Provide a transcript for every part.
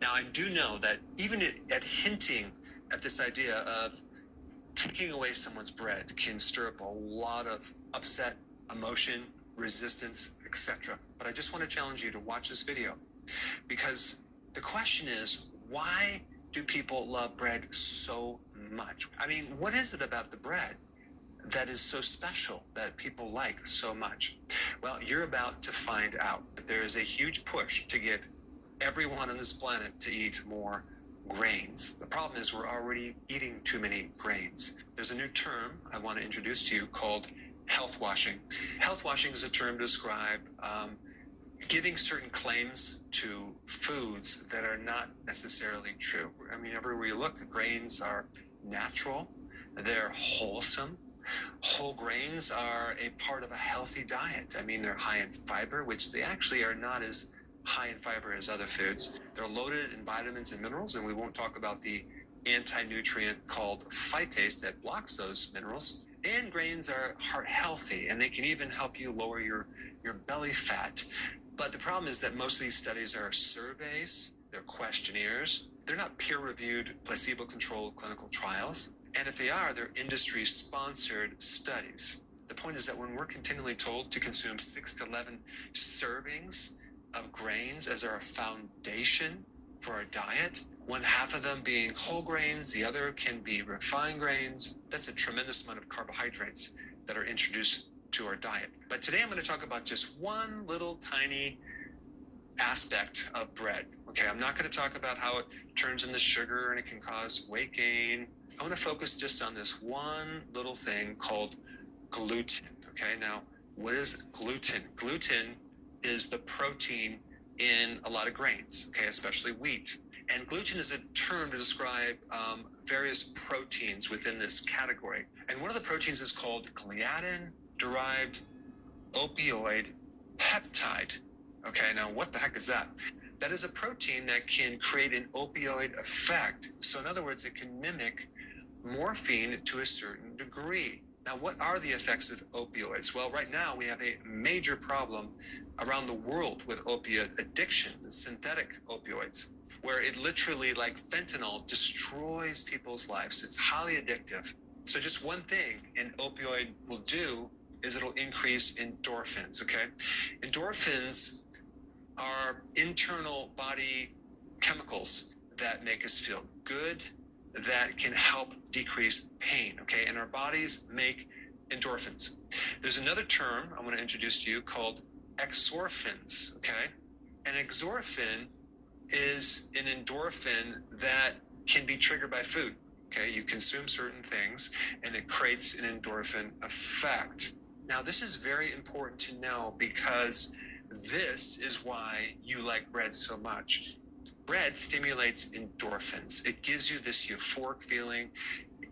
Now, I do know that even at hinting at this idea of taking away someone's bread can stir up a lot of upset, emotion, resistance, etc. But I just want to challenge you to watch this video, because the question is, why do people love bread so much? I mean, what is it about the bread that is so special that people like so much? Well, you're about to find out that there is a huge push to get everyone on this planet to eat more grains. The problem is we're already eating too many grains. There's a new term I want to introduce to you called health washing. Health washing is a term to describe giving certain claims to foods that are not necessarily true. I mean, everywhere you look, the grains are natural, they're wholesome. Whole grains are a part of a healthy diet. I mean, they're high in fiber, which they actually are not as high in fiber as other foods. They're loaded in vitamins and minerals, and we won't talk about the anti-nutrient called phytase that blocks those minerals. And grains are heart healthy, and they can even help you lower your belly fat. But the problem is that most of these studies are surveys, they're questionnaires, they're not peer-reviewed, placebo-controlled clinical trials. And if they are, they're industry-sponsored studies. The point is that when we're continually told to consume 6 to 11 servings of grains as our foundation for our diet, one half of them being whole grains, the other can be refined grains, that's a tremendous amount of carbohydrates that are introduced to our diet. But today I'm going to talk about just one little tiny aspect of bread. Okay, I'm not going to talk about how it turns into sugar and it can cause weight gain. I want to focus just on this one little thing called gluten. Okay, now what is gluten? Gluten is the protein in a lot of grains, okay, especially wheat. And gluten is a term to describe various proteins within this category. And one of the proteins is called gliadin-derived opioid peptide. Okay, now what the heck is that? That is a protein that can create an opioid effect. So in other words, it can mimic morphine to a certain degree. Now, what are the effects of opioids? Well, right now we have a major problem around the world with opioid addiction and synthetic opioids, where it literally, like fentanyl, destroys people's lives. It's highly addictive. So just one thing an opioid will do is it'll increase endorphins, okay? Endorphins are internal body chemicals that make us feel good, that can help decrease pain, okay? And our bodies make endorphins. There's another term I want to introduce to you called exorphins, okay? An exorphin is an endorphin that can be triggered by food, okay? You consume certain things and it creates an endorphin effect. Now, this is very important to know because this is why you like bread so much. Bread stimulates endorphins. It gives you this euphoric feeling.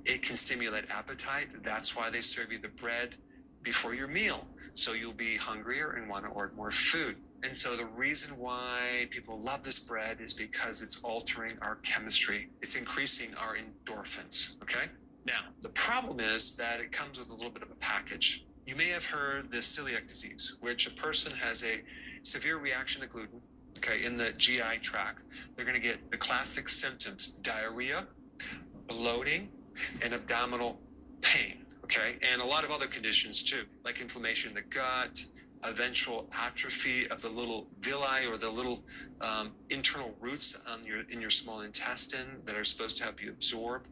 It can stimulate appetite. That's why they serve you the bread before your meal. So you'll be hungrier and want to order more food. And so the reason why people love this bread is because it's altering our chemistry. It's increasing our endorphins, okay? Now, the problem is that it comes with a little bit of a package. You may have heard the celiac disease, which a person has a severe reaction to gluten, okay, in the GI tract. They're going to get the classic symptoms: diarrhea, bloating, and abdominal pain, okay? And a lot of other conditions too, like inflammation in the gut, eventual atrophy of the little villi or the little internal roots in your small intestine that are supposed to help you absorb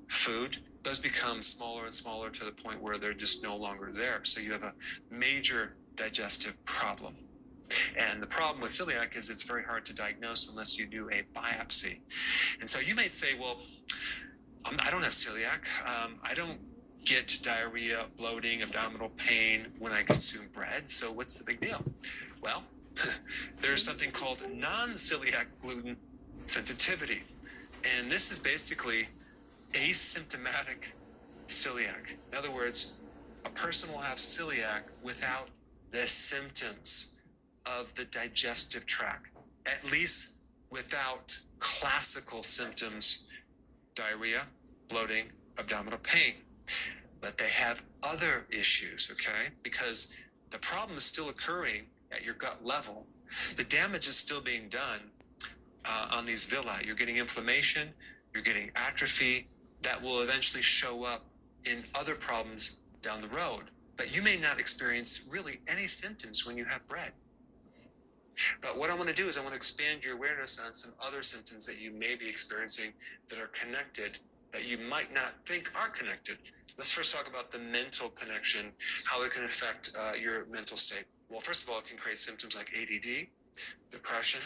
food. Those become smaller and smaller to the point where they're just no longer there. So you have a major digestive problem. And the problem with celiac is it's very hard to diagnose unless you do a biopsy. And so you might say, well, I don't have celiac. I don't get diarrhea, bloating, abdominal pain when I consume bread. So what's the big deal? Well, there's something called non-celiac gluten sensitivity. And this is basically asymptomatic celiac. In other words, a person will have celiac without the symptoms of the digestive tract, at least without classical symptoms: diarrhea, bloating, abdominal pain. But they have other issues, okay? Because the problem is still occurring at your gut level. The damage is still being done on these villi. You're getting inflammation, you're getting atrophy that will eventually show up in other problems down the road. But you may not experience really any symptoms when you have bread. But what I want to do is I want to expand your awareness on some other symptoms that you may be experiencing that are connected, that you might not think are connected. Let's first talk about the mental connection, how it can affect your mental state. Well, first of all, it can create symptoms like ADD, depression,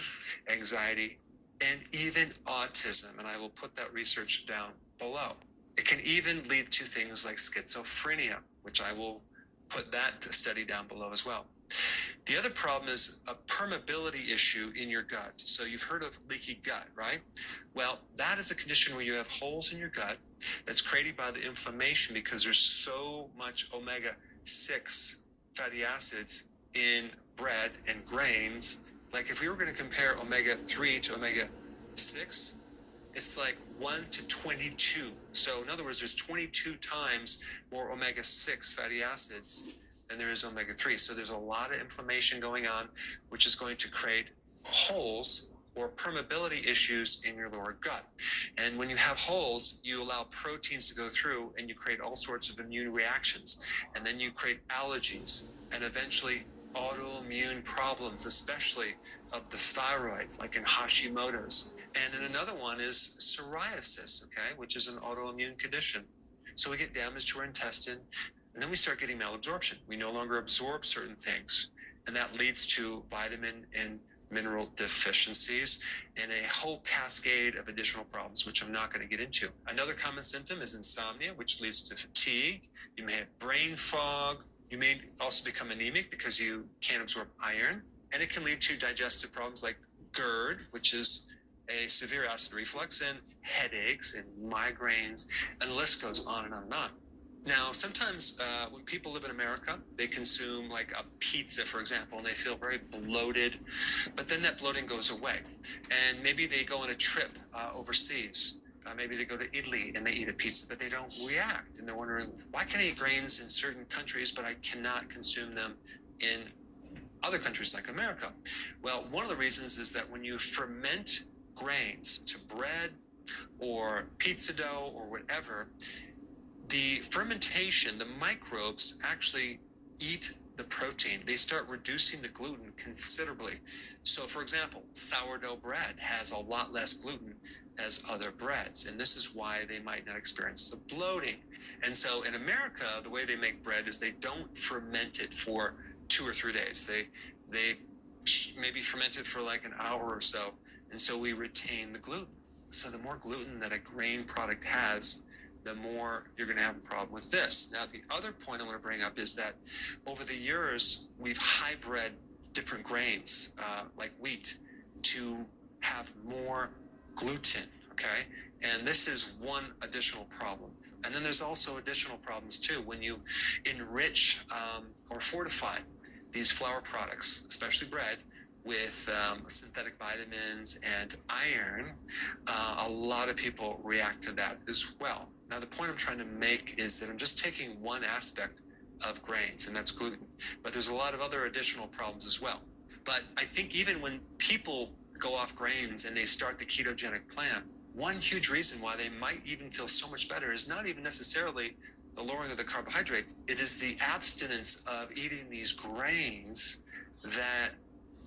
anxiety, and even autism. And I will put that research down below. It can even lead to things like schizophrenia, which I will put that study down below as well. The other problem is a permeability issue in your gut. So you've heard of leaky gut, right? Well, that is a condition where you have holes in your gut that's created by the inflammation because there's so much omega-6 fatty acids in bread and grains. Like if we were going to compare omega-3 to omega-6, it's like 1 to 22. So in other words, there's 22 times more omega-6 fatty acids than there is omega-3. So there's a lot of inflammation going on, which is going to create holes or permeability issues in your lower gut. And when you have holes, you allow proteins to go through and you create all sorts of immune reactions. And then you create allergies and eventually autoimmune problems, especially of the thyroid, like in Hashimoto's. And then another one is psoriasis, okay, which is an autoimmune condition. So we get damage to our intestine, and then we start getting malabsorption. We no longer absorb certain things, and that leads to vitamin and mineral deficiencies and a whole cascade of additional problems, which I'm not going to get into. Another common symptom is insomnia, which leads to fatigue. You may have brain fog. You may also become anemic because you can't absorb iron, and it can lead to digestive problems like GERD, which is a severe acid reflux, and headaches and migraines, and the list goes on and on and on. Now, sometimes when people live in America, they consume like a pizza, for example, and they feel very bloated, but then that bloating goes away. And maybe they go on a trip overseas. Maybe they go to Italy and they eat a pizza, but they don't react. And they're wondering, why can I eat grains in certain countries, but I cannot consume them in other countries like America? Well, one of the reasons is that when you ferment grains to bread or pizza dough or whatever, the fermentation, the microbes actually eat the protein. They start reducing the gluten considerably. So for example, sourdough bread has a lot less gluten as other breads, and this is why they might not experience the bloating. And so in America, the way they make bread is they don't ferment it for 2 or 3 days. They maybe ferment it for like an hour or so, and so we retain the gluten. So the more gluten that a grain product has, the more you're going to have a problem with this. Now, the other point I want to bring up is that over the years, we've hybrid different grains, like wheat, to have more gluten, okay? And this is one additional problem. And then there's also additional problems too. When you enrich or fortify these flour products, especially bread, with synthetic vitamins and iron, a lot of people react to that as well. Now, the point I'm trying to make is that I'm just taking one aspect of grains, and that's gluten. But there's a lot of other additional problems as well. But I think even when people go off grains and they start the ketogenic plan, one huge reason why they might even feel so much better is not even necessarily the lowering of the carbohydrates. It is the abstinence of eating these grains that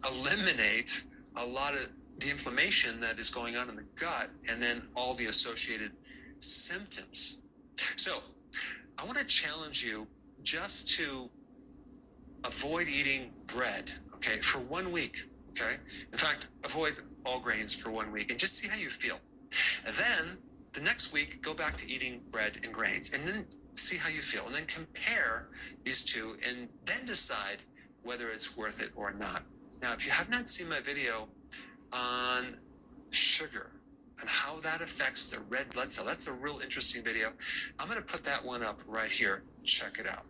eliminate a lot of the inflammation that is going on in the gut, and then all the associated symptoms. So I want to challenge you just to avoid eating bread, okay, for 1 week, okay? In fact, avoid all grains for 1 week and just see how you feel. And then the next week, go back to eating bread and grains, and then see how you feel, and then compare these two, and then decide whether it's worth it or not. Now, if you have not seen my video on sugar and how that affects the red blood cell, that's a real interesting video. I'm going to put that one up right here. Check it out.